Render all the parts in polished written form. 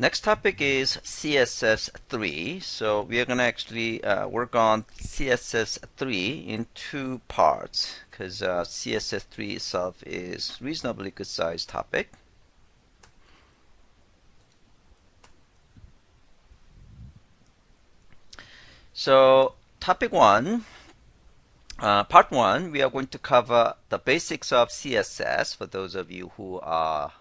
Next topic is CSS3. So we are going to actually work on CSS3 in two parts because CSS3 itself is reasonably good sized topic. So topic one, part one, we are going to cover the basics of CSS for those of you who are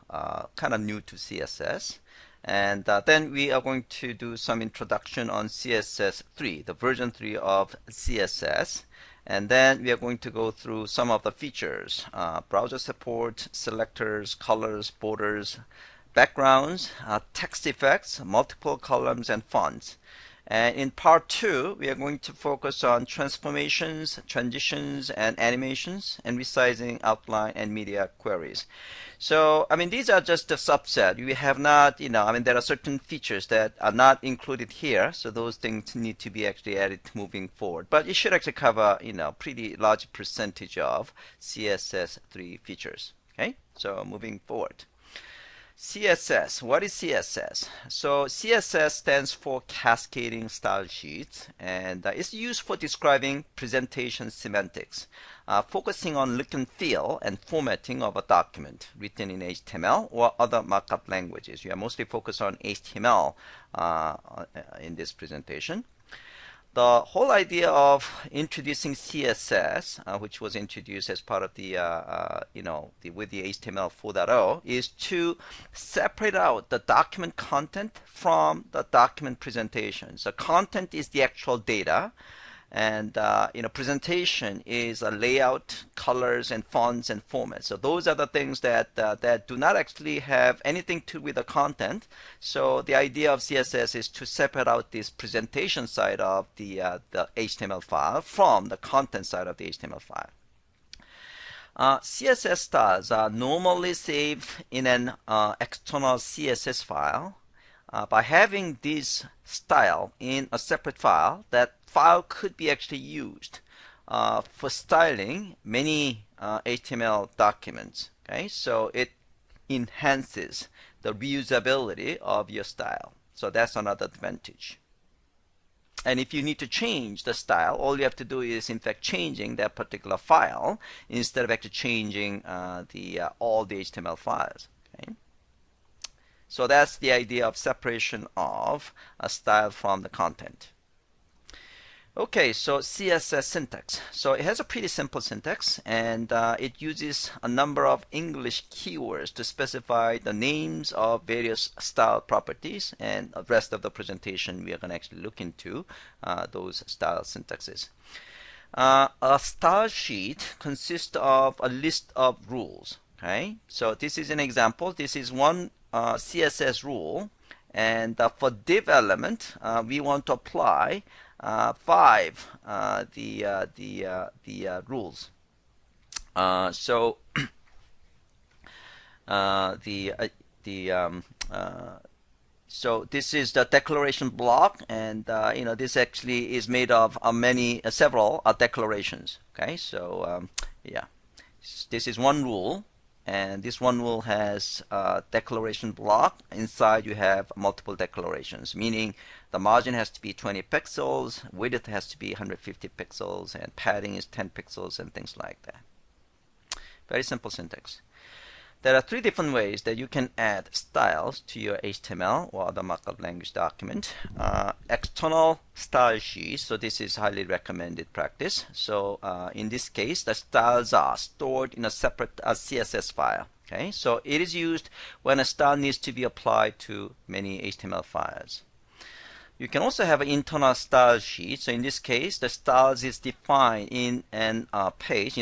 kind of new to CSS. And then we are going to do some introduction on CSS3, the version 3 of CSS. And then we are going to go through some of the features, browser support, selectors, colors, borders, backgrounds, text effects, multiple columns, and fonts. And in part two, we are going to focus on transformations, transitions, and animations, and resizing, outline, and media queries. So, these are just a subset. We have not, there are certain features that are not included here. So those things need to be actually added moving forward. But it should actually cover, pretty large percentage of CSS3 features. Okay, so moving forward. CSS. What is CSS? So CSS stands for Cascading Style Sheets, and it's used for describing presentation semantics, focusing on look and feel and formatting of a document written in HTML or other markup languages. We are mostly focused on HTML in this presentation. The whole idea of introducing CSS, which was introduced as part of the, with the HTML 4.0, is to separate out the document content from the document presentation. So content is the actual data, and presentation is a layout, colors, and fonts and formats. So those are the things that that do not actually have anything to do with the content. So the idea of CSS is to separate out this presentation side of the HTML file from the content side of the HTML file. CSS styles are normally saved in an external CSS file. By having this style in a separate file, that file could be actually used for styling many HTML documents. Okay, so it enhances the reusability of your style. So that's another advantage. And if you need to change the style, all you have to do is in fact changing that particular file instead of actually changing all the HTML files. Okay. So that's the idea of separation of a style from the content. Okay, so CSS syntax. So it has a pretty simple syntax, and it uses a number of English keywords to specify the names of various style properties, and the rest of the presentation we are going to actually look into those style syntaxes. A style sheet consists of a list of rules. Okay, so this is an example. This is one CSS rule, and for div element, we want to apply 5 rules. So this is the declaration block, and this actually is made of several declarations. Okay, so yeah, this is one rule. And this one rule has a declaration block. Inside you have multiple declarations, meaning the margin has to be 20 pixels, width has to be 150 pixels, and padding is 10 pixels, and things like that. Very simple syntax. There are 3 different ways that you can add styles to your HTML or other markup language document. External style sheets, so this is highly recommended practice. So in this case, the styles are stored in a separate CSS file. Okay, so it is used when a style needs to be applied to many HTML files. You can also have an internal style sheet. So in this case, the styles is defined in a page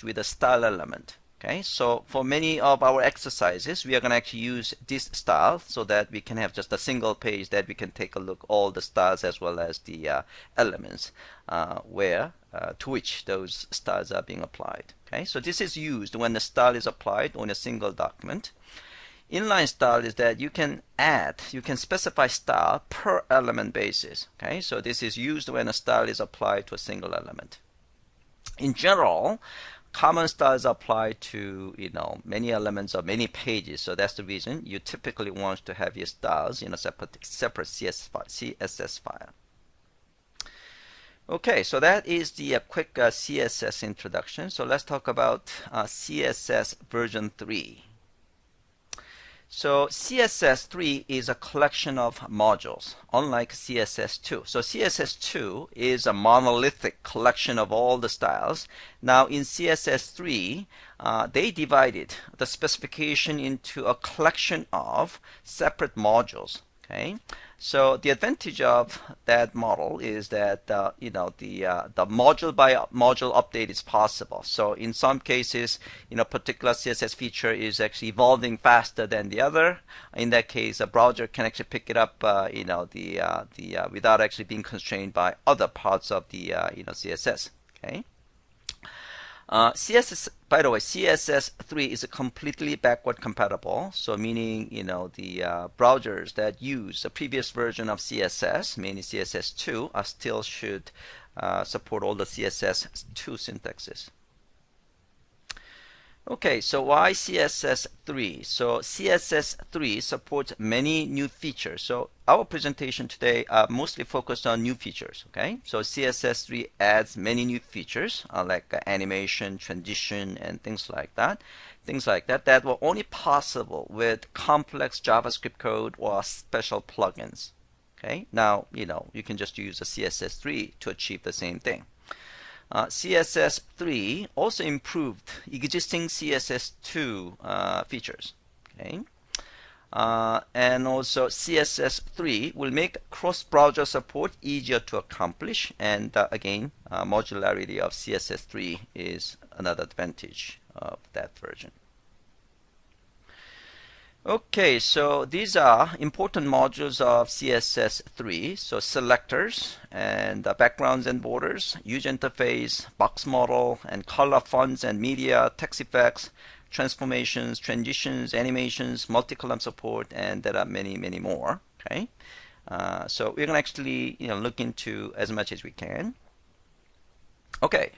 with a style element. Okay, so for many of our exercises, we are going to actually use this style so that we can have just a single page that we can take a look all the styles as well as the elements to which those styles are being applied. Okay, so this is used when the style is applied on a single document. Inline style is that you can specify style per element basis. Okay, so this is used when a style is applied to a single element. In general, common styles apply to many elements of many pages. So that's the reason you typically want to have your styles in a separate CSS file. Okay, so that is the quick CSS introduction. So let's talk about CSS version 3. So CSS3 is a collection of modules, unlike CSS2. So CSS2 is a monolithic collection of all the styles. Now in CSS3, they divided the specification into a collection of separate modules. Okay, so the advantage of that model is that the module by module update is possible. So in some cases, particular CSS feature is actually evolving faster than the other. In that case, a browser can actually pick it up, without actually being constrained by other parts of the CSS. Okay. By the way, CSS3 is completely backward compatible. So meaning, the browsers that use the previous version of CSS, mainly CSS2, still should support all the CSS2 syntaxes. Okay, so why CSS3? So CSS3 supports many new features. So our presentation today mostly focused on new features. Okay, so CSS3 adds many new features like animation, transition, and things like that. That were only possible with complex JavaScript code or special plugins. Okay, now you can just use a CSS3 to achieve the same thing. CSS3 also improved existing CSS2 features. Okay, and also CSS3 will make cross-browser support easier to accomplish. And again, modularity of CSS3 is another advantage of that version. Okay, so these are important modules of CSS3. So selectors and backgrounds and borders, user interface, box model, and color fonts and media, text effects, transformations, transitions, animations, multi-column support, and there are many, many more. Okay, so we're going to actually look into as much as we can. Okay.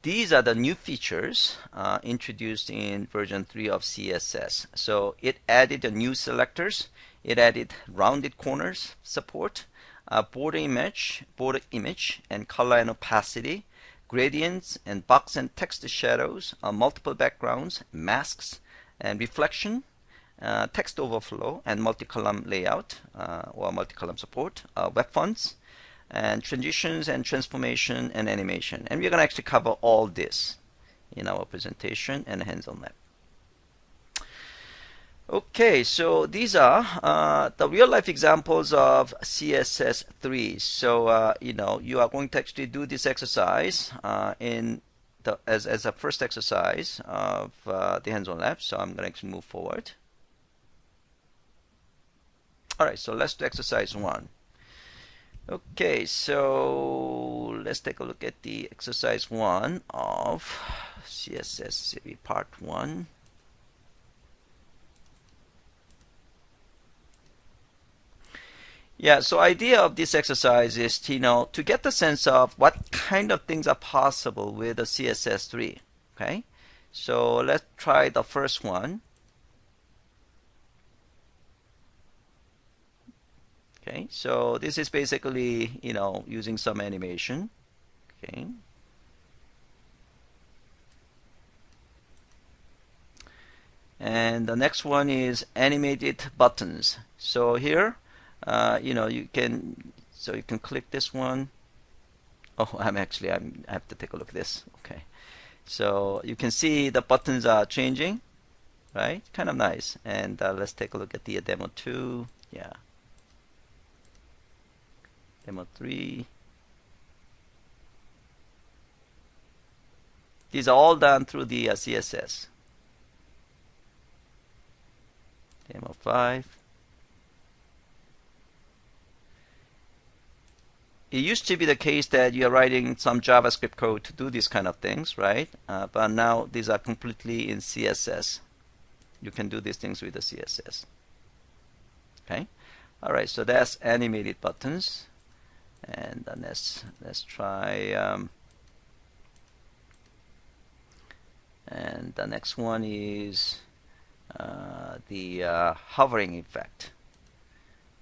These are the new features introduced in version 3 of CSS. So it added the new selectors, it added rounded corners support, border image, and color and opacity, gradients, and box and text shadows, multiple backgrounds, masks, and reflection, text overflow, and multi-column layout or multi-column support, web fonts, and transitions and transformation and animation. And we're going to actually cover all this in our presentation and hands-on lab. Okay, so these are the real-life examples of CSS3. So you are going to actually do this exercise as a first exercise of the hands-on lab. So I'm going to actually move forward. All right, so let's do exercise 1. Okay, so let's take a look at the exercise 1 of CSS part 1. Yeah, so idea of this exercise is to get the sense of what kind of things are possible with the CSS3. Okay, so let's try the first one. Okay, so this is basically, using some animation. Okay. And the next one is animated buttons. So here, you can click this one. Oh, I have to take a look at this. Okay. So you can see the buttons are changing, right? Kind of nice. And let's take a look at the demo 2. Yeah. Demo 3. These are all done through the CSS. Demo 5. It used to be the case that you're writing some JavaScript code to do these kind of things, right? But now these are completely in CSS. You can do these things with the CSS. Okay. All right. So that's animated buttons. And then let's try And the next one is the hovering effect.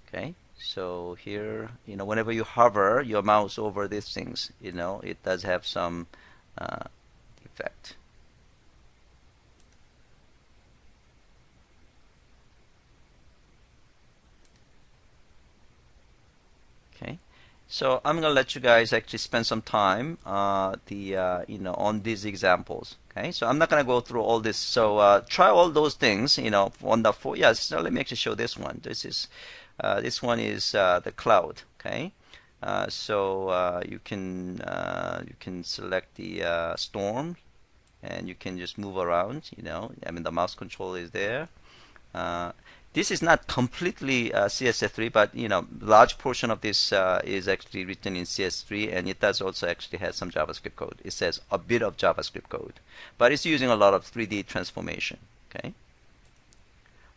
Okay, so here, whenever you hover your mouse over these things, it does have some effect. Okay, so I'm gonna let you guys actually spend some time on these examples. Okay, so I'm not gonna go through all this. So try all those things, on the four. Yes, so let me actually show this one. This one is the cloud. Okay, so you can select the storm, and you can just move around. I mean the mouse control is there. This is not completely CSS3, but large portion of this is actually written in CS3, and it does also actually have some JavaScript code. It says a bit of JavaScript code, but it's using a lot of 3D transformation. Okay.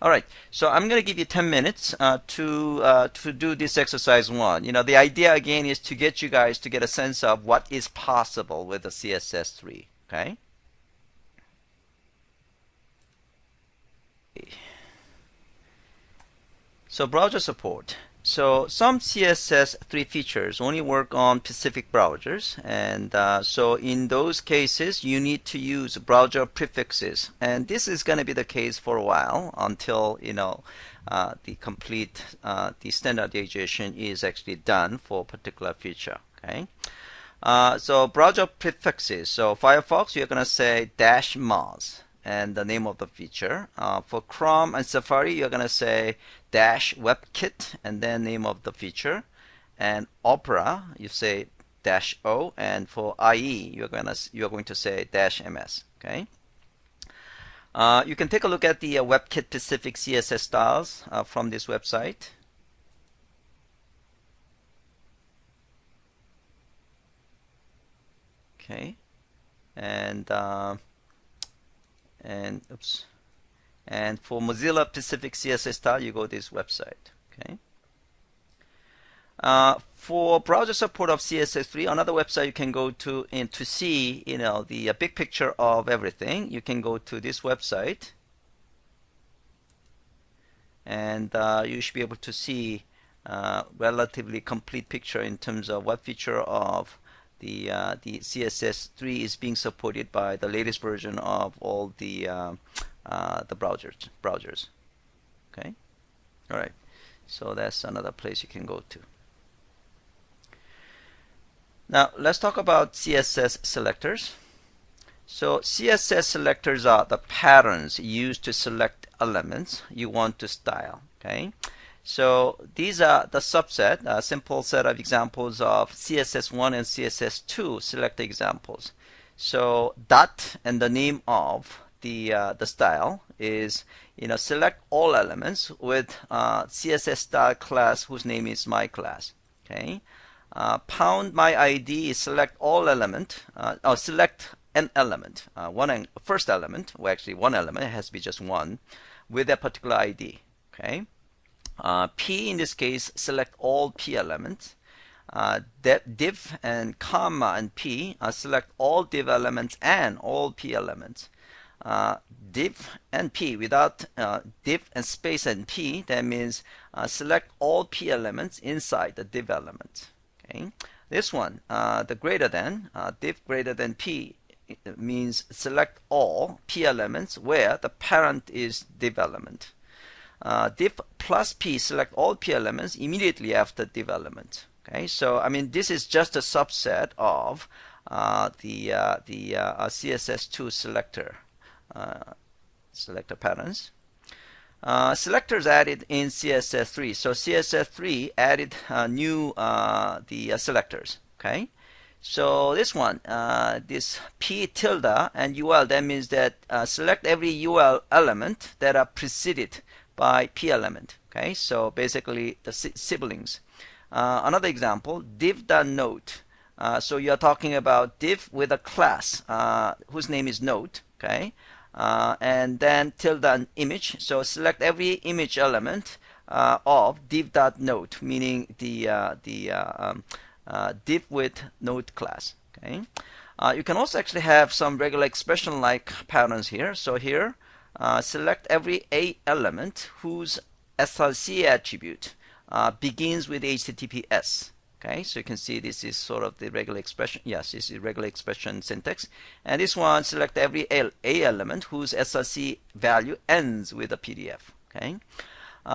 All right. So I'm going to give you 10 minutes to do this exercise 1. The idea again is to get you guys to get a sense of what is possible with the CSS3. Okay. So browser support. So some CSS3 features only work on specific browsers, and so in those cases you need to use browser prefixes, and this is going to be the case for a while until the complete the standardization is actually done for a particular feature. Okay. So browser prefixes. So Firefox, you're going to say -moz and the name of the feature. For Chrome and Safari, you're going to say -webkit and then name of the feature. And Opera, you say -o, and for IE, you're going to say -ms. Okay. You can take a look at the WebKit specific CSS styles from this website. Okay, and oops. And for Mozilla specific CSS style, you go to this website. Okay. For browser support of CSS3, another website you can go to and to see, the big picture of everything. You can go to this website, and you should be able to see relatively complete picture in terms of what feature of the CSS3 is being supported by the latest version of all the browsers. Okay. All right. So that's another place you can go to. Now let's talk about CSS selectors. So CSS selectors are the patterns used to select elements you want to style. Okay. So these are the subset, a simple set of examples of CSS1 and CSS2 select examples. So dot and the name of the style is select all elements with CSS style class whose name is my class. Okay. Pound my ID is select all element or select an element, first element, well actually one element, it has to be just one, with a particular ID. Okay. P in this case, select all P elements. Div and comma and P, select all div elements and all P elements. Div and P without div and space and P, that means select all P elements inside the div element. Okay. This one, the greater than, div greater than P, means select all P elements where the parent is div element. Div plus P, select all P elements immediately after div element. Okay, so I mean this is just a subset of the CSS2 selector patterns. Selectors added in CSS3. So CSS3 added new selectors. Okay, so this one, this P tilde and UL, that means that select every UL element that are preceded by P element. Okay, so basically the siblings. Another example, div.note. So you're talking about div with a class whose name is note. Okay, and then tilde an image. So select every image element of div.note, meaning the div with note class. Okay. You can also actually have some regular expression like patterns here. So here, select every A element whose SRC attribute begins with HTTPS. Okay, so you can see this is sort of the regular expression. Yes, this is regular expression syntax. And this one, select every A element whose SRC value ends with a PDF. Okay.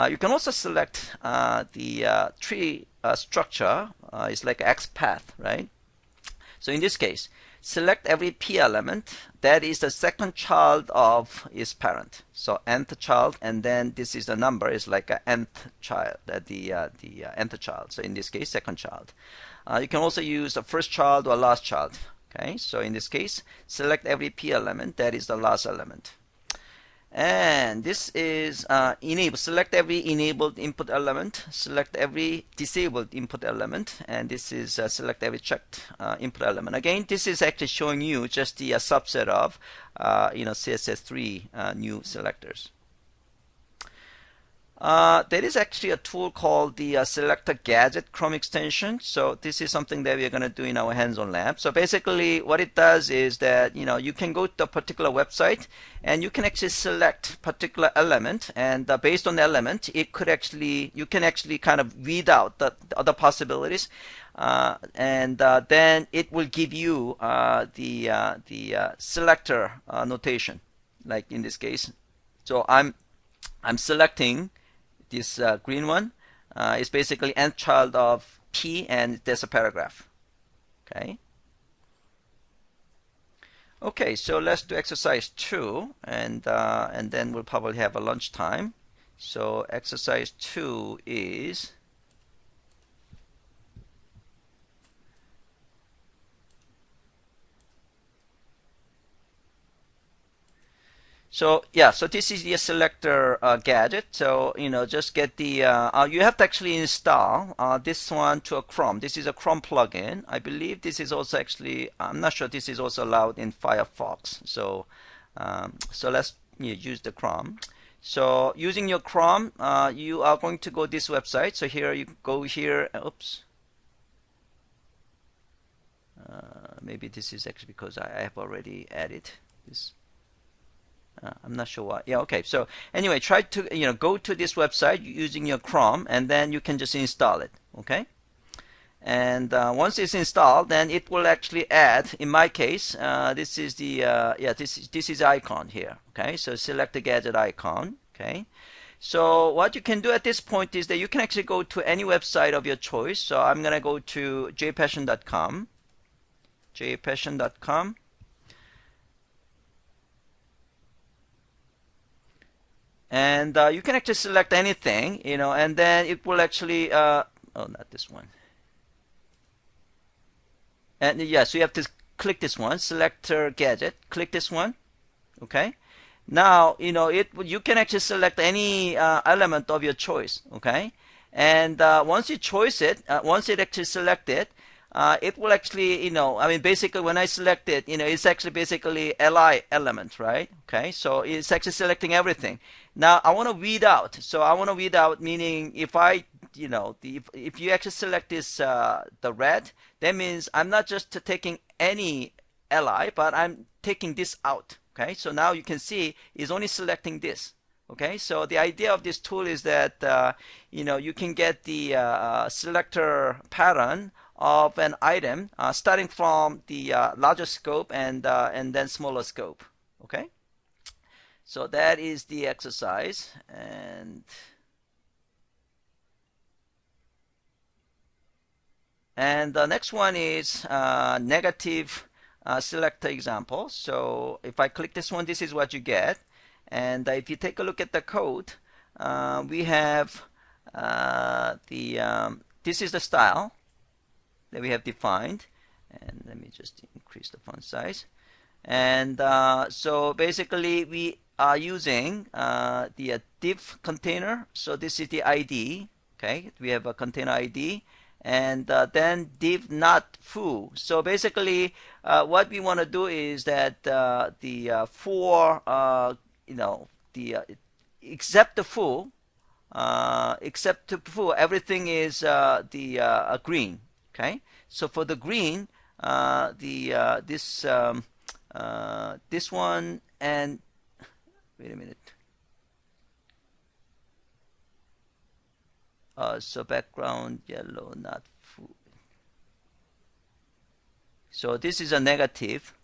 You can also select the tree structure. It's like XPath, right? So in this case, select every P element that is the second child of its parent. So nth child, and then this is the number, is like a nth child, the nth child. So in this case, second child. You can also use the first child or last child. Okay, so in this case, select every P element that is the last element. And this is enable. Select every enabled input element. Select every disabled input element. And this is select every checked input element. Again, this is actually showing you just the subset of CSS3 new selectors. There is actually a tool called the Selector Gadget Chrome extension. So this is something that we are going to do in our hands-on lab. So basically what it does is that you can go to a particular website and you can actually select particular element, and based on the element you can actually kind of weed out the other possibilities, and then it will give you the selector notation, like in this case. So I'm selecting this green one. Is basically nth child of P, and there's a paragraph. Okay. Okay, so let's do exercise 2, and then we'll probably have a lunch time. So exercise 2 is so this is the selector gadget. So just get the you have to actually install this one to a Chrome. This is a Chrome plugin. I believe this is also actually, I'm not sure this is also allowed in Firefox. So so let's use the Chrome. So using your Chrome, you are going to go this website. So here you go here. Oops. Maybe this is actually because I have already added this. I'm not sure why. Yeah, okay. So anyway, try to go to this website using your Chrome, and then you can just install it. Okay. And once it's installed, then it will actually add. In my case, this is the this is icon here. Okay. So select the gadget icon. Okay. So what you can do at this point is that you can actually go to any website of your choice. So I'm gonna go to JPassion.com. JPassion.com. And you can actually select anything, and then it will actually, oh, not this one. And yeah, so you have to click this one, selector gadget, click this one, okay? Now, you can actually select any element of your choice, okay? And once you choose it, once it actually select it, it will actually, basically when I select it, it's actually basically li element, right? Okay, so it's actually selecting everything. Now I want to weed out. So I want to weed out, meaning if if you actually select this, the red, that means I'm not just taking any li, but I'm taking this out. Okay, so now you can see it's only selecting this. Okay, so the idea of this tool is that you can get the selector pattern of an item starting from the larger scope and then smaller scope. Okay, so that is the exercise. And the next one is negative selector example. So if I click this one, this is what you get. And if you take a look at the code, we have this is the style that we have defined. And let me just increase the font size. And so basically we are using the div container. So this is the ID. Okay, we have a container ID. And then div not foo. So basically what we want to do is that except the foo, everything is green. Okay, so for the green, this one, and wait a minute. So background yellow, not full. So this is a negative.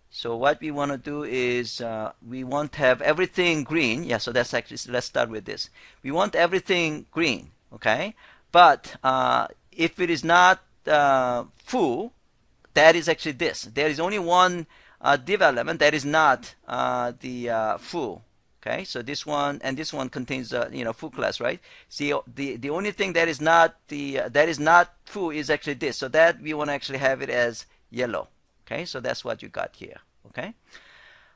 So what we want to do is we want to have everything green. Yeah, so that's actually, let's start with this. We want everything green, okay? But if it is not full, that is actually this. There is only one div element that is not the full. Okay, so this one and this one contains full class, right? See, the only thing that is not full is actually this. So that we want to actually have it as yellow. Okay, so that's what you got here. Okay.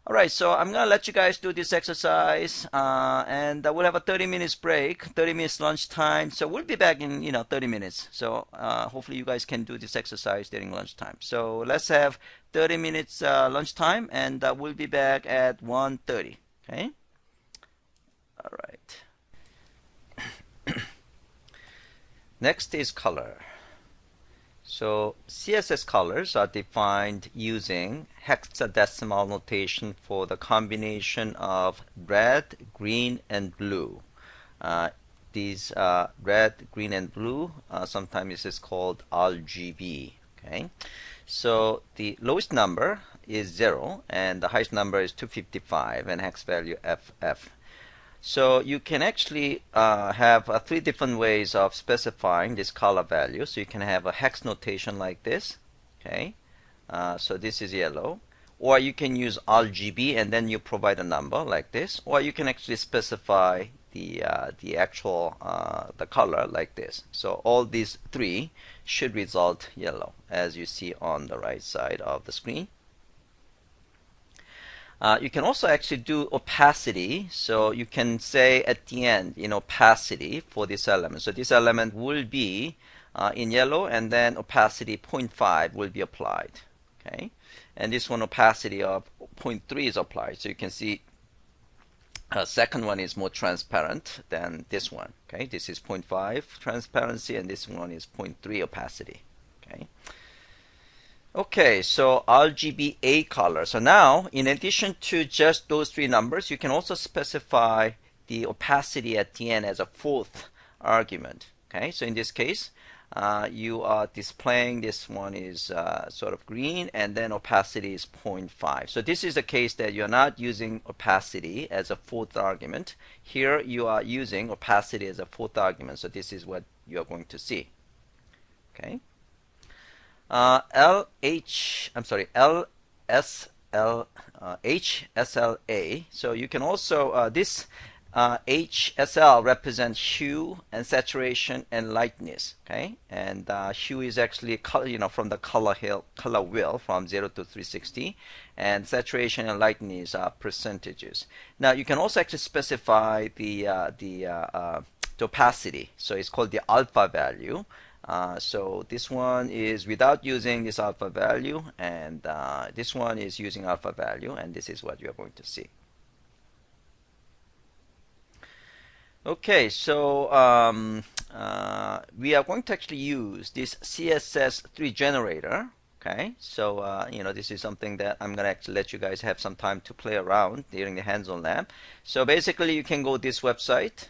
All right, so I'm gonna let you guys do this exercise, and we'll have a 30 minutes break, 30 minutes lunch time. So we'll be back in 30 minutes. So hopefully you guys can do this exercise during lunchtime. So let's have 30 minutes lunch time, and we'll be back at 1:30. Okay. All right. Next is color. So CSS colors are defined using hexadecimal notation for the combination of red, green, and blue. These red, green, and blue, sometimes this is called RGB. Okay, so the lowest number is 0, and the highest number is 255, and hex value FF. So you can actually have 3 different ways of specifying this color value. So you can have a hex notation like this. Okay, so this is yellow. Or you can use RGB and then you provide a number like this. Or you can actually specify the actual the color like this. So all these 3 should result yellow, as you see on the right side of the screen. You can also actually do opacity. So you can say at the end, opacity for this element. So this element will be in yellow, and then opacity 0.5 will be applied. Okay, and this one opacity of 0.3 is applied. So you can see second one is more transparent than this one. Okay, this is 0.5 transparency, and this one is 0.3 opacity. Okay. Okay, so RGBA color. So now, in addition to just those 3 numbers, you can also specify the opacity at the end as a 4th argument. Okay, so in this case, you are displaying this one is sort of green, and then opacity is 0.5. So this is a case that you're not using opacity as a 4th argument. Here, you are using opacity as a 4th argument. So this is what you're going to see. Okay. HSLA. So you can also this HSL represents hue and saturation and lightness. Okay, and hue is actually color, from the color wheel from 0 to 360, and saturation and lightness are percentages. Now you can also actually specify the opacity. So it's called the alpha value. So this one is without using this alpha value, and this one is using alpha value, and this is what you are going to see. Okay, so we are going to actually use this CSS3 generator. Okay, so this is something that I'm gonna actually let you guys have some time to play around during the hands-on lab. So basically, you can go to this website,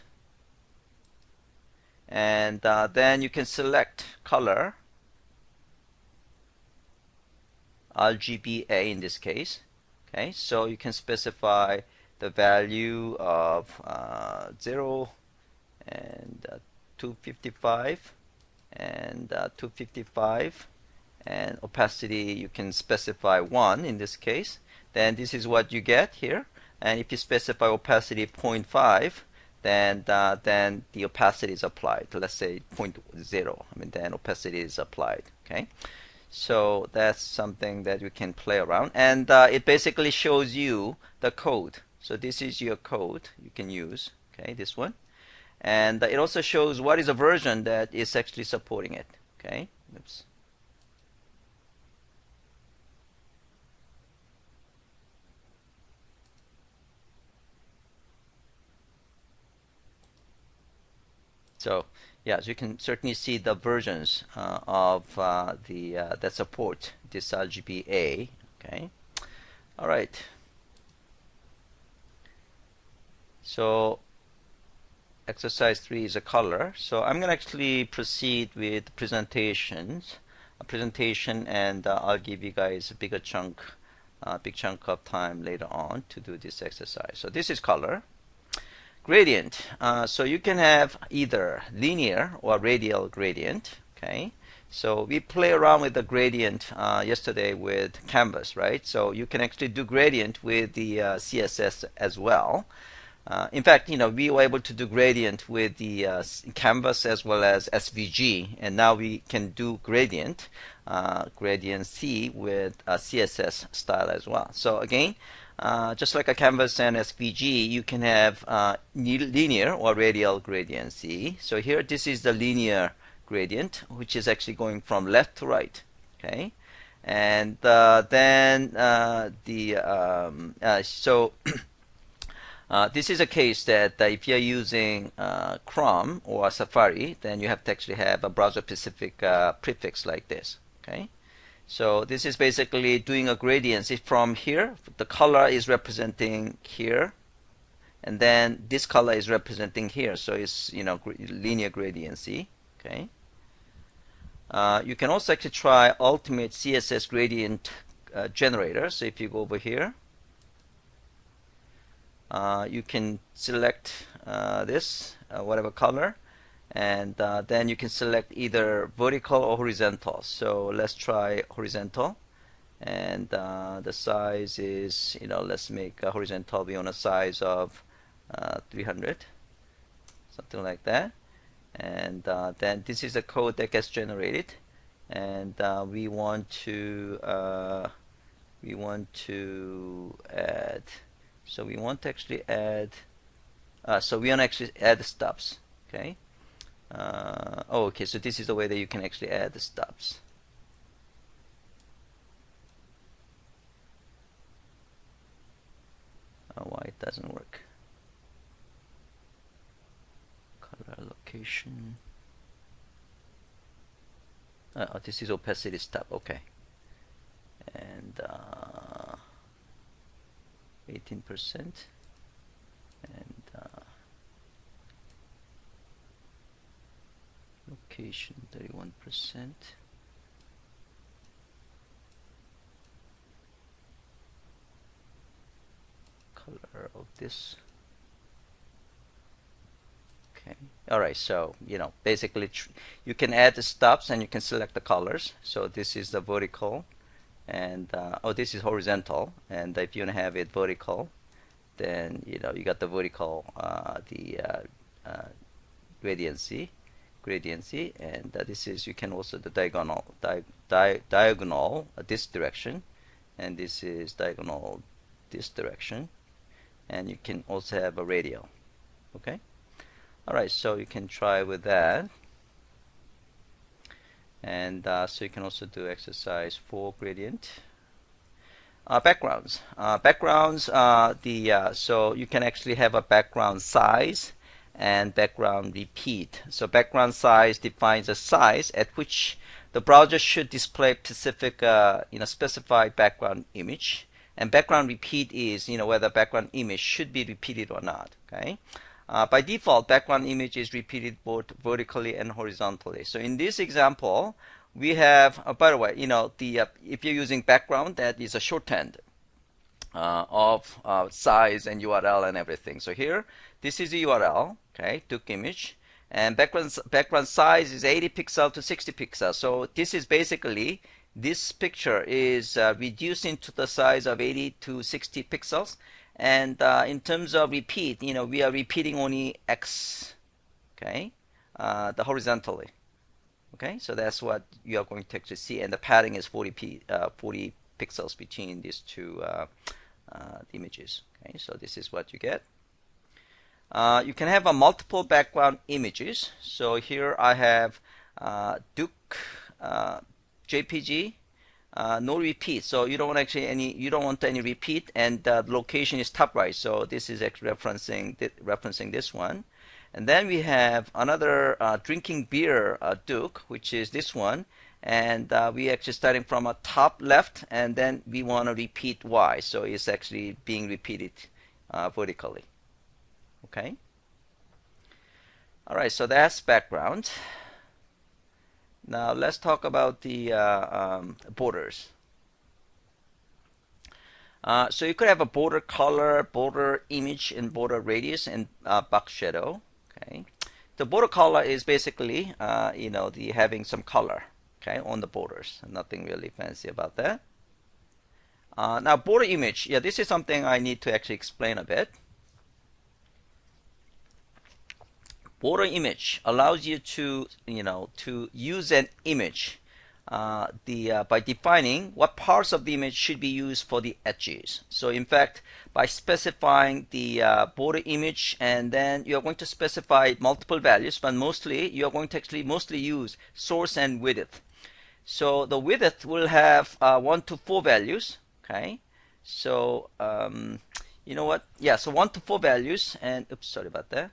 and then you can select color, RGBA in this case. Okay, so you can specify the value of 0 and 255 and 255, and opacity you can specify 1 in this case. Then this is what you get here, and if you specify opacity 0.5, then the opacity is applied. Let's say 0.0. Then opacity is applied. Okay, so that's something that you can play around, and it basically shows you the code. So this is your code you can use. Okay, this one, and it also shows what is a version that is actually supporting it. Okay, oops. So Yeah, so you can certainly see the versions of that support this JPA. Okay. All right. So exercise 3 is a color. So I'm going to actually proceed with presentations, and I'll give you guys a big chunk of time later on to do this exercise. So this is color. Gradient. So you can have either linear or radial gradient. Okay. So we play around with the gradient yesterday with canvas, right? So you can actually do gradient with the CSS as well. In fact, we were able to do gradient with the canvas as well as SVG, and now we can do gradient C with CSS style as well. So again, just like a canvas and SVG, you can have linear or radial gradient C. So here, this is the linear gradient, which is actually going from left to right. Okay, and then this is a case that if you're using Chrome or Safari, then you have to actually have a browser-specific prefix like this. Okay, so this is basically doing a gradient. See, from here, the color is representing here, and then this color is representing here. So it's linear gradient. See, okay. You can also actually try Ultimate CSS Gradient Generator. So if you go over here, you can select this, whatever color, and then you can select either vertical or horizontal. So let's try horizontal, and the size is, let's make a horizontal be on a size of 300, something like that. And then this is the code that gets generated, and we want to add. So we want to actually add. So we want to actually add the stubs. Okay. Okay. So this is the way that you can actually add the stubs. Why it doesn't work? Color allocation. Oh, this is opacity stub. Okay. And 18%, and location 31%. Color of this. Okay. All right. So basically, you can add the stubs and you can select the colors. So this is the vertical. And this is horizontal, and if you want to have it vertical, then you got the vertical, gradiency, and this is, you can also the diagonal this direction, and this is diagonal this direction, and you can also have a radial. Okay. All right. So you can try with that. And so you can also do exercise 4 gradient. Backgrounds. So you can actually have a background size and background repeat. So background size defines a size at which the browser should display specific, specified background image. And background repeat is, whether background image should be repeated or not. Okay. By default, background image is repeated both vertically and horizontally. So in this example, we have, by the way, if you're using background, that is a shorthand of size and URL and everything. So here, this is the URL, okay, Duke image, and background size is 80 pixels to 60 pixels. So this is basically, this picture is reduced into the size of 80 to 60 pixels. And in terms of repeat, we are repeating only X, okay, the horizontally, okay. So that's what you are going to actually see, and the padding is 40 pixels between these two images. Okay, so this is what you get. You can have a multiple background images. So here I have Duke JPG. No repeat, so you don't want any repeat, and the location is top right, so this is actually referencing this one. And then we have another drinking beer Duke, which is this one. And we actually starting from a top left, and then we want to repeat Y. So it's actually being repeated vertically. Okay. All right, so that's background. Now let's talk about the borders. So you could have a border color, border image, and border radius, and box shadow. Okay. The border color is basically, the having some color, okay, on the borders. Nothing really fancy about that. Now border image, yeah, this is something I need to actually explain a bit. Border image allows you to, to use an image by defining what parts of the image should be used for the edges. So in fact, by specifying the border image, and then you're going to specify multiple values, but mostly you're going to actually mostly use source and width. So the width will have 1 to 4 values. Okay, so you know what? Yeah, so 1 to 4 values, and oops, sorry about that.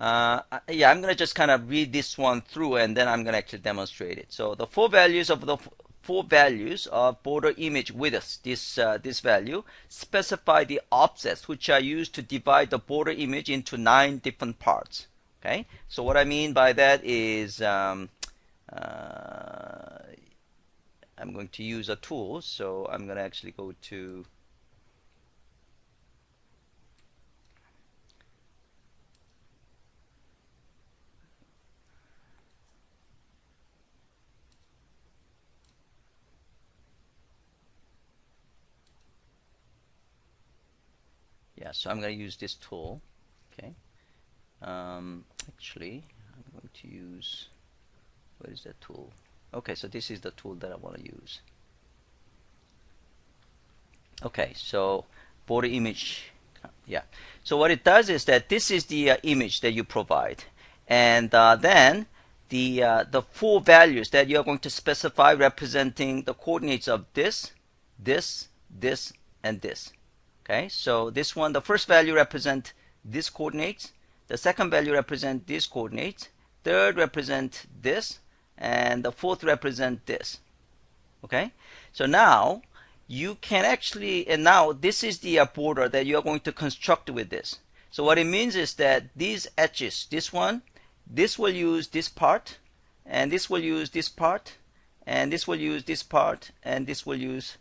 Yeah, I'm going to just kind of read this one through, and then I'm going to actually demonstrate it. So the four values of border image width, this value, specify the offsets which are used to divide the border image into 9 different parts. Okay, so what I mean by that is I'm going to use a tool. So I'm going to actually go to so I'm going to use this tool. Okay. Actually, I'm going to use, where is that tool? Okay, so this is the tool that I want to use. Okay, so border image. Yeah. So what it does is that this is the image that you provide, and then the 4 values that you're going to specify representing the coordinates of this, and this. Okay, so this one, the first value represent this coordinates, the second value represent these coordinates, third represent this, and the fourth represent this. Okay, so now you can actually, and now this is the border that you're going to construct with this. So what it means is that these edges, this one, this will use this part, and this will use this part, and this will use this part, and this will use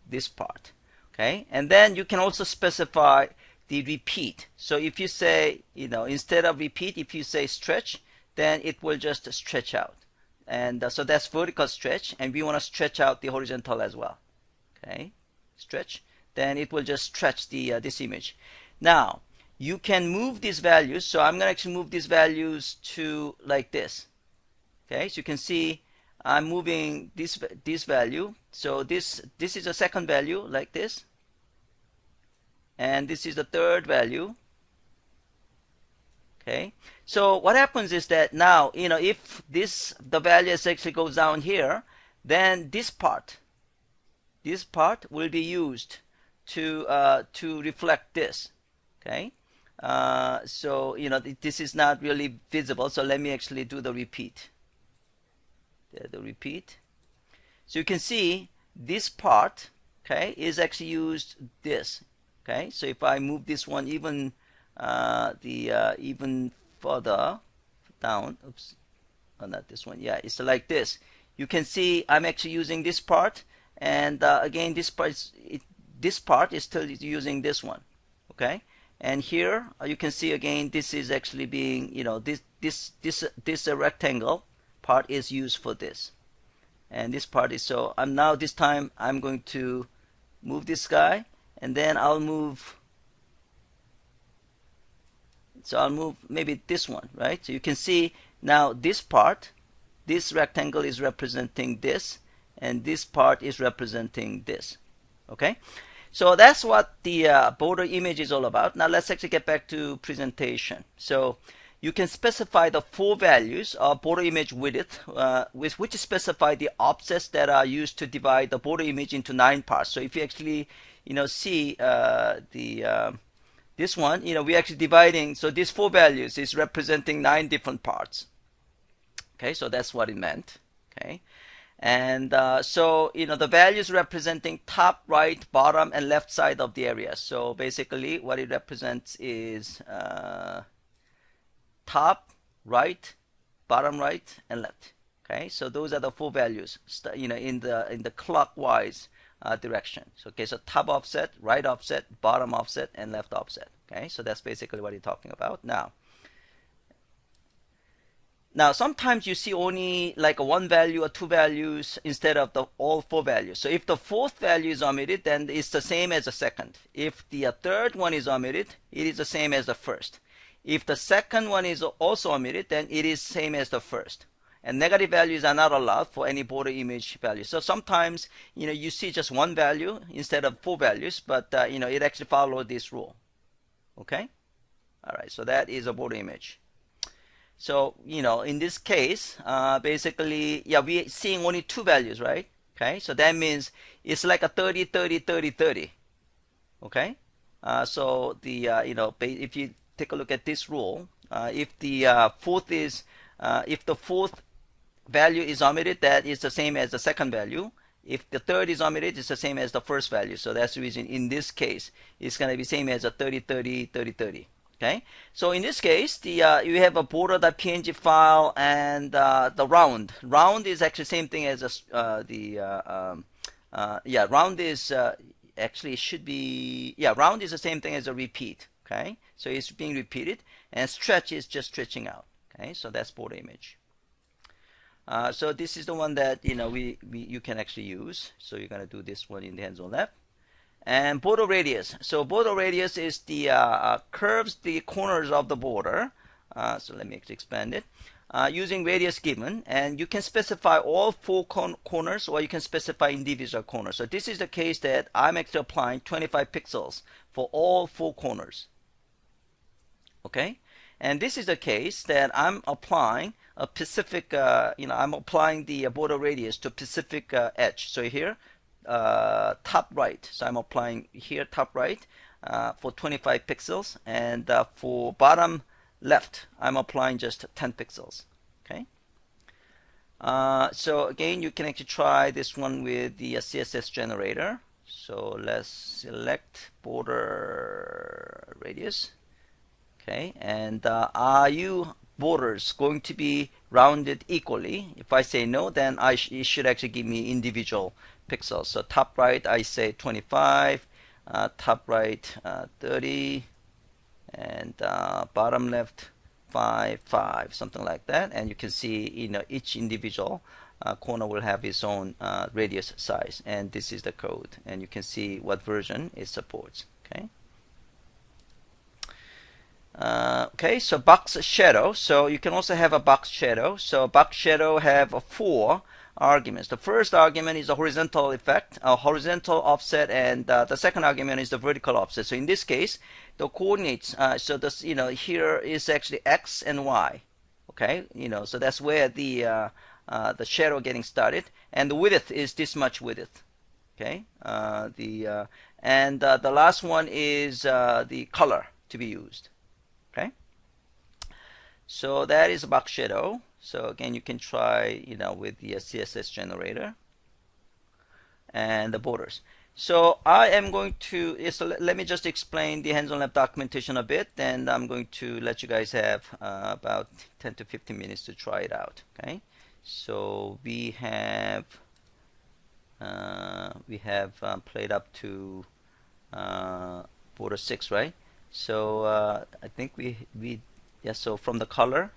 this part. Okay, and then you can also specify the repeat. So if you say, instead of repeat, if you say stretch, then it will just stretch out. And so that's vertical stretch, and we want to stretch out the horizontal as well. Okay, stretch, then it will just stretch the this image. Now you can move these values. So I'm going to actually move these values to like this. Okay, so you can see I'm moving this value. So this is a second value like this, and this is the third value. Okay, so what happens is that now, if the value actually goes down here, then this part will be used to reflect this. Okay, so this is not really visible. So let me actually do the repeat. The repeat. So you can see this part, okay, is actually used this. Okay, so if I move this one even even further down, oops, oh, not this one, yeah, it's like this. You can see I'm actually using this part, and again this part is still using this one. Okay, and here you can see again this is actually being, this rectangle part is used for this, and this part is, so this time I'm going to move this guy, and then I'll move maybe this one, right? So you can see now this part, this rectangle is representing this, and this part is representing this. Okay, so that's what the border image is all about. Now let's actually get back to presentation. So you can specify the 4 values of border image width, with which specify the offsets that are used to divide the border image into 9 parts. So if you actually see this one, we're actually dividing, so these 4 values is representing 9 different parts. Okay, so that's what it meant. Okay, and so the values representing top, right, bottom, and left side of the area. So basically what it represents is top, right, bottom, right, and left. Okay, so those are the 4 values, in the clockwise direction. So, okay, so top offset, right offset, bottom offset, and left offset. Okay, so that's basically what you're talking about. Now, sometimes you see only like a 1 value or 2 values instead of the all 4 values. So if the 4th value is omitted, then it's the same as the 2nd. If the 3rd one is omitted, it is the same as the 1st. If the 2nd one is also omitted, then it is same as the 1st. And negative values are not allowed for any border image value. So sometimes, you see just 1 value instead of 4 values, but it actually follows this rule. Okay? All right, so that is a border image. So, in this case, basically, yeah, we're seeing only 2 values, right? Okay, so that means it's like a 30, 30, 30, 30. Okay? So the, if you take a look at this rule, if the 4th value is omitted, that is the same as the 2nd value. If the 3rd is omitted, it's the same as the 1st value. So that's the reason in this case, it's going to be same as a 30, 30, 30, 30. Okay, so in this case, you have a border.png file and the round. Round is actually same thing as round is actually should be, round is the same thing as a repeat. Okay, so it's being repeated, and stretch is just stretching out. Okay, so that's border image. So this is the one that you can actually use. So you're gonna do this one in the hands-on lab. And border radius. So border radius is the curves the corners of the border. So let me actually expand it. Using radius given, and you can specify all 4 corners, or you can specify individual corners. So this is the case that I'm actually applying 25 pixels for all 4 corners. Okay, and this is the case that I'm applying a specific, I'm applying the border radius to specific edge. So here. Top right, so I'm applying here top right for 25 pixels, and for bottom left I'm applying just 10 pixels. Okay, so again you can actually try this one with the CSS generator. So let's select border radius. Okay, and are you borders going to be rounded equally? If I say no, then it should actually give me individual pixels. So top right I say 25, top right 30, and bottom left 5, something like that. And you can see each individual corner will have its own radius size, and this is the code, and you can see what version it supports. Okay. Okay, so box shadow. So you can also have a box shadow. So box shadow have 4 arguments. The first argument is a horizontal effect, a horizontal offset, and the second argument is the vertical offset. So in this case, the coordinates. So this, here is actually x and y. Okay, so that's where the shadow getting started, and the width is this much width. Okay, the last one is the color to be used. Okay, so that is a box shadow. So again, you can try, with the CSS generator and the borders. So I am going to, let me just explain the hands-on lab documentation a bit, and I'm going to let you guys have about 10 to 15 minutes to try it out. Okay, so we have played up to border 6, right? So I think so from the color,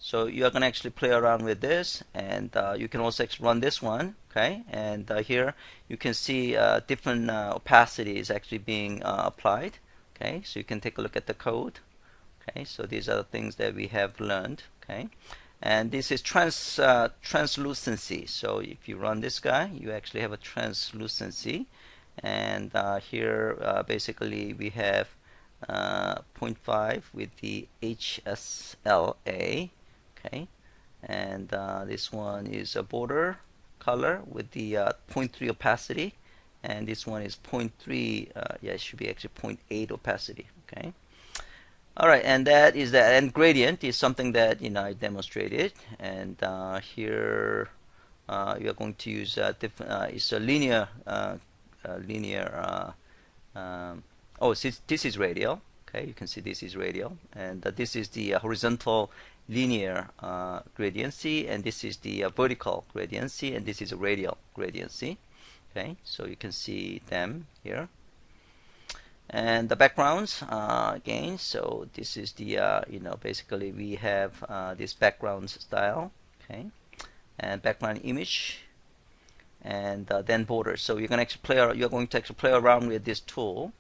so you are going to actually play around with this, and you can also run this one. Okay, and here you can see different opacities actually being applied. Okay, so you can take a look at the code. Okay, so these are the things that we have learned. Okay, and this is translucency. So if you run this guy, you actually have a translucency, and here basically we have 0.5 with the HSLA. Okay, and this one is a border color with the 0.3 opacity, and this one is 0.3, it should be actually 0.8 opacity. Okay, All right, and that is that. And gradient is something that I demonstrated, and here you are going to use it's a linear. Oh, this is radial. Okay, you can see this is radial, and this is the horizontal linear gradiency, and this is the vertical gradiency, and this is a radial gradiency. Okay, so you can see them here. And the backgrounds again, so this is the basically we have this background style, okay, and background image, and then borders. So you're going to actually play around with this tool,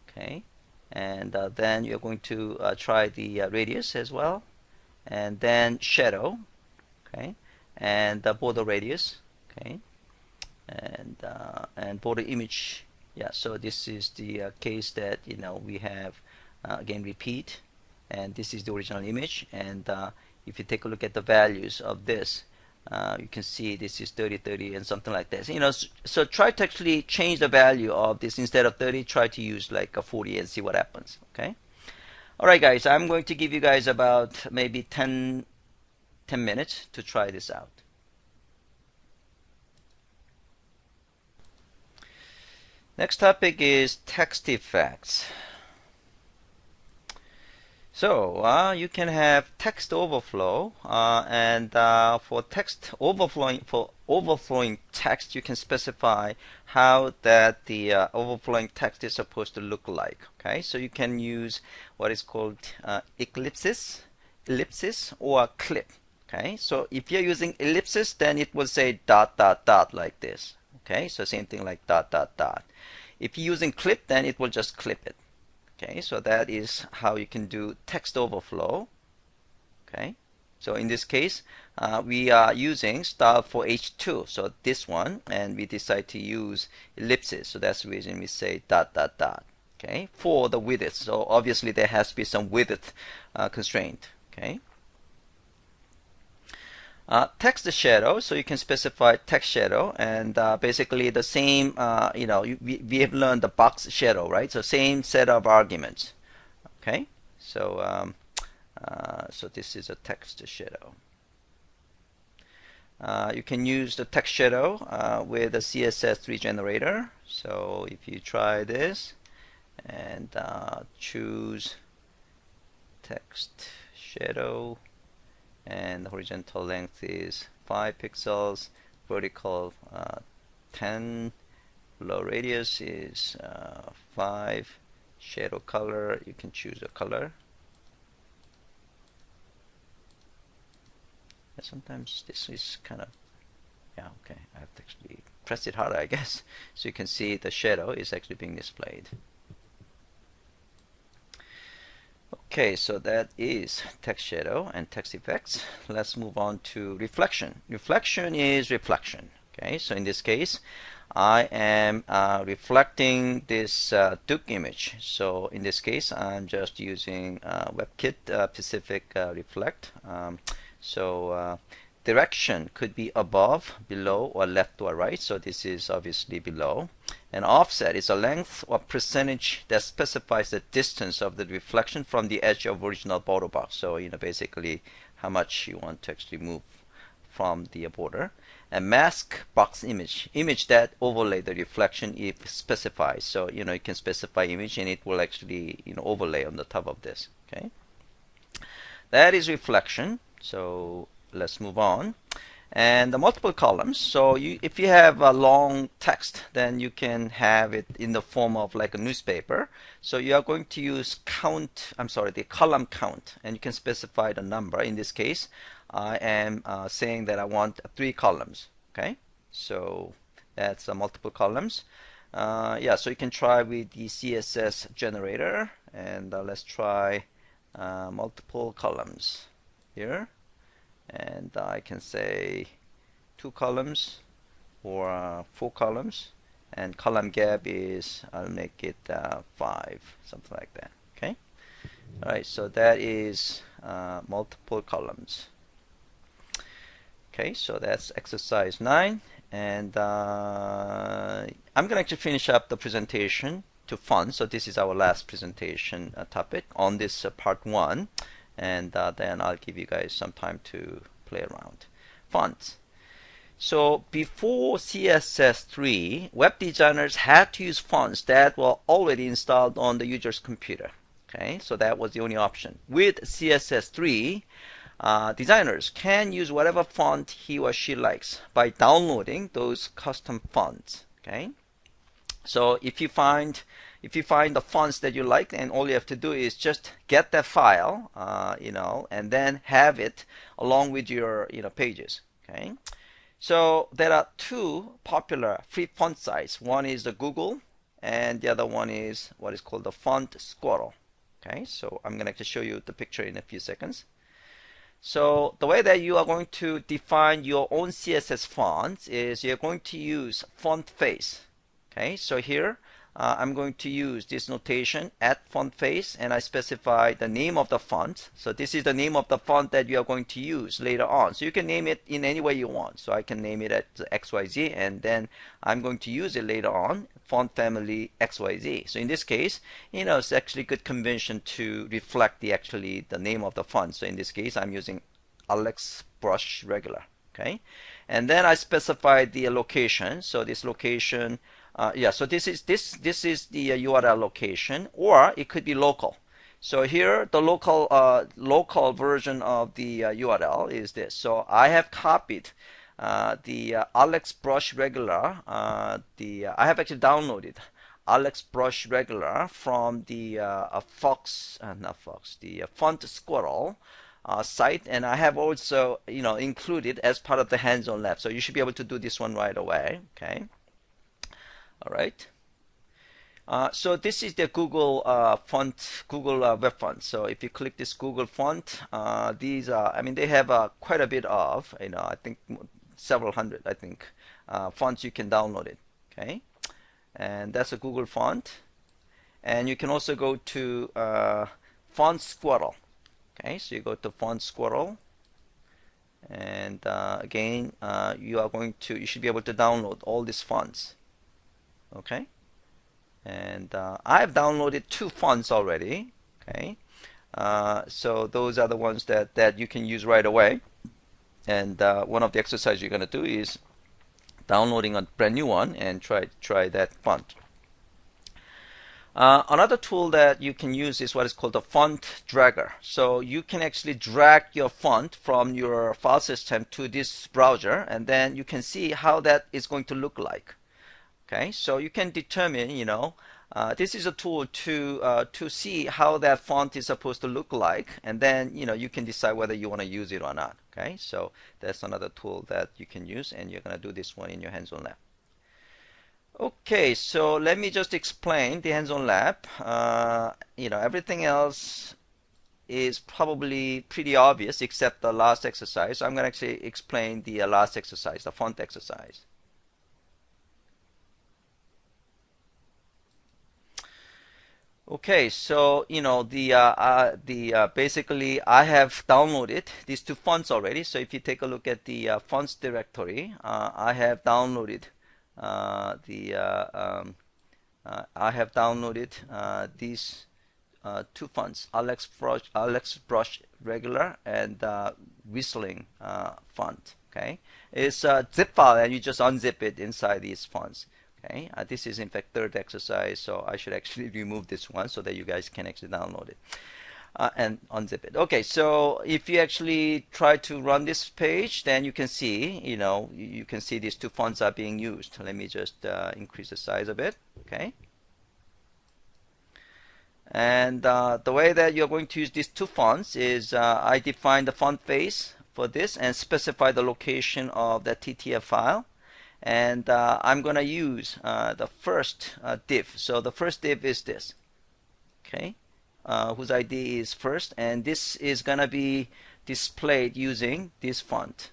okay, and then you're going to try the radius as well, and then shadow, okay, and the border radius, okay, and border image. Yeah, so this is the case that we have again repeat, and this is the original image, and if you take a look at the values of this, you can see this is 30, 30, and something like this. So try to actually change the value of this. Instead of 30, try to use like a 40 and see what happens. Okay. All right, guys. I'm going to give you guys about maybe 10 minutes to try this out. Next topic is text effects. So you can have text overflow, and for text overflowing text, you can specify how that the overflowing text is supposed to look like. Okay, so you can use what is called ellipsis or clip. Okay, so if you're using ellipsis, then it will say dot dot dot like this. Okay, so same thing like dot dot dot. If you're using clip, then it will just clip it. Okay, so that is how you can do text overflow. Okay, so in this case, we are using style for H2, so this one, and we decide to use ellipsis, so that's the reason we say dot dot dot. Okay, for the width, so obviously there has to be some width constraint. Okay. Text shadow, so you can specify text shadow, and basically the same, we have learned the box shadow, right? So same set of arguments. Okay, so so this is a text shadow. You can use the text shadow with a CSS3 generator. So if you try this and choose text shadow, and the horizontal length is 5 pixels, vertical 10, below radius is 5, shadow color, you can choose a color. And sometimes this is kind of, yeah, okay, I have to actually press it harder, I guess, so you can see the shadow is actually being displayed. Okay, so that is text shadow and text effects. Let's move on to reflection. Reflection is reflection. Okay, so in this case, I am reflecting this Duke image. So in this case, I'm just using WebKit specific reflect. So direction could be above, below, or left or right. So this is obviously below. And offset is a length or percentage that specifies the distance of the reflection from the edge of original border box. So basically how much you want to actually move from the border. And mask box image that overlay the reflection if specified. So you can specify image and it will actually overlay on the top of this. Okay, that is reflection. So let's move on. And the multiple columns, so if you have a long text, then you can have it in the form of like a newspaper. So you are going to use the column count, and you can specify the number. In this case, I am saying that I want 3 columns. Okay, so that's multiple columns. Yeah, so you can try with the CSS generator, and let's try multiple columns here. And I can say 2 columns or 4 columns, and column gap is, I'll make it 5, something like that. Okay, all right, so that is multiple columns. Okay, so that's exercise 9, and I'm gonna actually finish up the presentation to fonts. So this is our last presentation topic on this part 1, and then I'll give you guys some time to play around. Fonts. So before CSS3, web designers had to use fonts that were already installed on the user's computer. Okay, so that was the only option. With CSS3, designers can use whatever font he or she likes by downloading those custom fonts. Okay, so if you find the fonts that you like, and all you have to do is just get that file, and then have it along with your pages. Okay. So there are two popular free font sites. One is the Google, and the other one is what is called the Font Squirrel. Okay, so I'm going to show you the picture in a few seconds. So the way that you are going to define your own CSS fonts is you're going to use font face. Okay, so here I'm going to use this notation at font face, and I specify the name of the font. So this is the name of the font that you are going to use later on. So you can name it in any way you want. So I can name it at XYZ, and then I'm going to use it later on, font family XYZ. So in this case, it's actually good convention to reflect the name of the font. So in this case, I'm using Alex Brush Regular. Okay, and then I specify the location. So this location, so this is the URL location, or it could be local. So here the local version of the URL is this. So I have copied the Alex Brush Regular. I have actually downloaded Alex Brush Regular from the Font Squirrel site, and I have also included as part of the hands-on lab. So you should be able to do this one right away. Okay. All right. So this is the Google Google web font. So if you click this Google font, these are, they have quite a bit of, I think several hundred, fonts you can download it. Okay, and that's a Google font, and you can also go to Font Squirrel. Okay, so you go to Font Squirrel, and again, you should be able to download all these fonts. Okay, and I've downloaded 2 fonts already. Okay, so those are the ones that you can use right away. And one of the exercises you're going to do is downloading a brand new one and try that font. Another tool that you can use is what is called a font dragger. So you can actually drag your font from your file system to this browser, and then you can see how that is going to look like. Okay, so you can determine, this is a tool to see how that font is supposed to look like, and then you can decide whether you want to use it or not. Okay, so that's another tool that you can use, and you're going to do this one in your hands-on lab. Okay, so let me just explain the hands-on lab. Everything else is probably pretty obvious except the last exercise. So I'm going to actually explain the last exercise, the font exercise. Okay, so basically I have downloaded these 2 fonts already. So if you take a look at the fonts directory, I have downloaded these 2 fonts, Alex Brush Regular and Whistling font. Okay, it's a zip file, and you just unzip it inside these fonts. Okay, this is in fact 3rd exercise, so I should actually remove this one so that you guys can actually download it and unzip it. Okay, so if you actually try to run this page, then you can see, you can see these 2 fonts are being used. Let me just increase the size a bit. Okay, and the way that you're going to use these 2 fonts is I define the font face for this and specify the location of the TTF file. And I'm going to use the first div. So the first div is this, okay, whose ID is first, and this is going to be displayed using this font.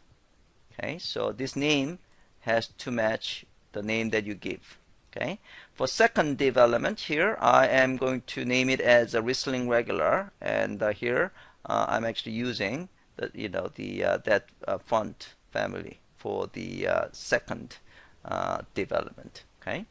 Okay, so this name has to match the name that you give. Okay, for second div element here, I am going to name it as a Whistling Regular, and here I'm actually using that font family for the second div element. Okay.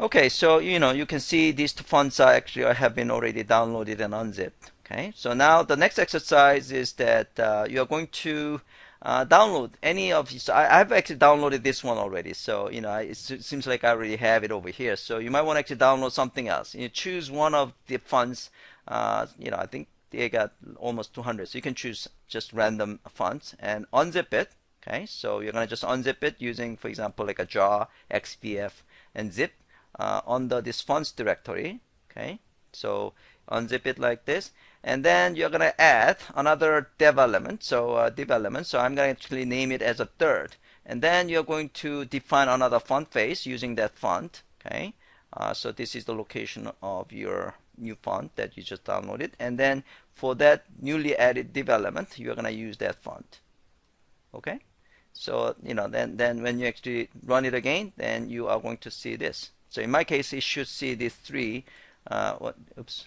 Okay, so you can see these two fonts are actually have been already downloaded and unzipped. Okay, so now the next exercise is that you are going to download any of these. I've actually downloaded this one already, so it seems like I already have it over here. So you might want to actually download something else. You choose one of the fonts. I think they got almost 200, so you can choose just random fonts and unzip it. Okay, so you're gonna just unzip it using, for example, like a jar, XPF, and zip under this fonts directory. Okay, so unzip it like this, and then you're gonna add another dev element. So div element. So I'm gonna actually name it as a third, and then you're going to define another font face using that font. Okay, so this is the location of your new font that you just downloaded, and then for that newly added div element, you're gonna use that font. Okay, so then when you actually run it again, then you are going to see this. So in my case, it should see these three. Oops.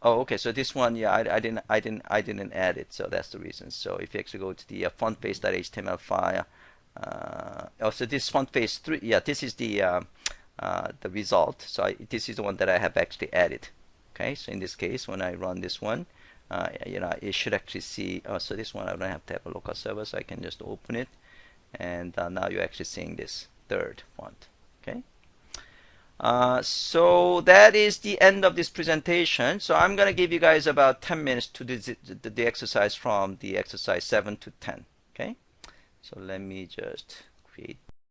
Oh, okay. So this one, yeah, I didn't add it. So that's the reason. So if you actually go to the fontface.html file, oh, so this fontface3, yeah, this is the result. So this is the one that I have actually added. Okay. So in this case, when I run this one, it should actually see. Oh, so this one I don't have to have a local server, so I can just open it, and now you're actually seeing this third font. Okay. So that is the end of this presentation. So I'm gonna give you guys about 10 minutes to do the exercise from the exercise 7 to 10. Okay. So let me just create